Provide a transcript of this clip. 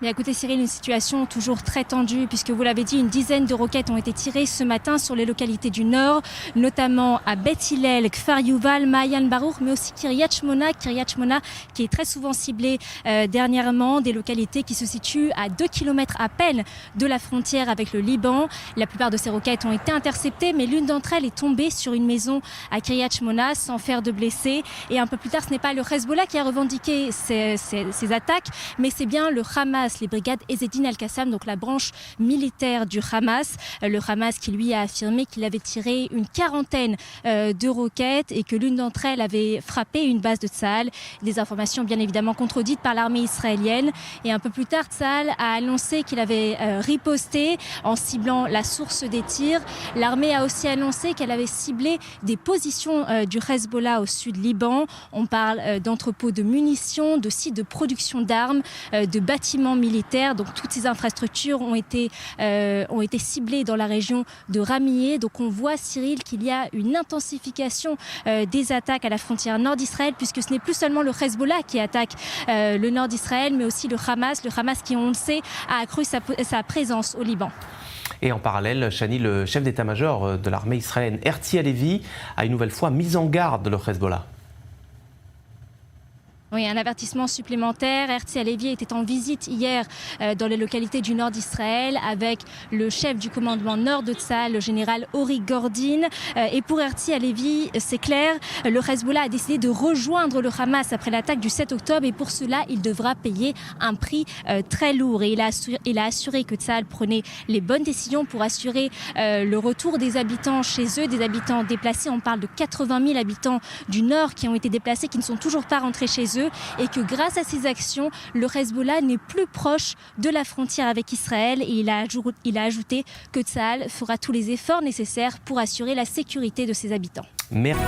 Mais écoutez Cyril, une situation toujours très tendue puisque vous l'avez dit, une dizaine de roquettes ont été tirées ce matin sur les localités du nord, notamment à Beth Hillel, Kfar Yuval, Maayan Baruch, mais aussi Kiryat Shmona qui est très souvent ciblée dernièrement, des localités qui se situent à 2 km à peine de la frontière avec le Liban. La plupart de ces roquettes ont été interceptées, mais l'une d'entre elles est tombée sur une maison à Kiryat Shmona sans faire de blessés. Et un peu plus tard, ce n'est pas le Hezbollah qui a revendiqué ces attaques, mais c'est bien le Hamas, les brigades Ezzedine Al-Qassam, donc la branche militaire du Hamas. Le Hamas qui lui a affirmé qu'il avait tiré une quarantaine de roquettes et que l'une d'entre elles avait frappé une base de Tsahal. Des informations bien évidemment contredites par l'armée israélienne. Et un peu plus tard, Tsahal a annoncé qu'il avait riposté en ciblant la source des tirs. L'armée a aussi annoncé qu'elle avait ciblé des positions du Hezbollah au sud Liban. On parle d'entrepôts de munitions, de sites de production d'armes, de bâtiments militaires. Donc toutes ces infrastructures ont été ciblées dans la région de Ramilleh. Donc on voit, Cyril, qu'il y a une intensification des attaques à la frontière nord d'Israël, puisque ce n'est plus seulement le Hezbollah qui attaque le nord d'Israël, mais aussi le Hamas qui, on le sait, a accru sa présence au Liban. Et en parallèle, Chani, le chef d'état-major de l'armée israélienne, Herzi Halevi, a une nouvelle fois mis en garde le Hezbollah. Oui, un avertissement supplémentaire. Herzi Halevi était en visite hier dans les localités du nord d'Israël avec le chef du commandement nord de Tsahal, le général Ori Gordin. Et pour Herzi Halevi, c'est clair, le Hezbollah a décidé de rejoindre le Hamas après l'attaque du 7 octobre et pour cela, il devra payer un prix très lourd. Et il a assuré que Tsahal prenait les bonnes décisions pour assurer le retour des habitants chez eux, des habitants déplacés. On parle de 80 000 habitants du nord qui ont été déplacés, qui ne sont toujours pas rentrés chez eux. Et que grâce à ces actions, le Hezbollah n'est plus proche de la frontière avec Israël. Et il a ajouté que Tsahal fera tous les efforts nécessaires pour assurer la sécurité de ses habitants. Merci.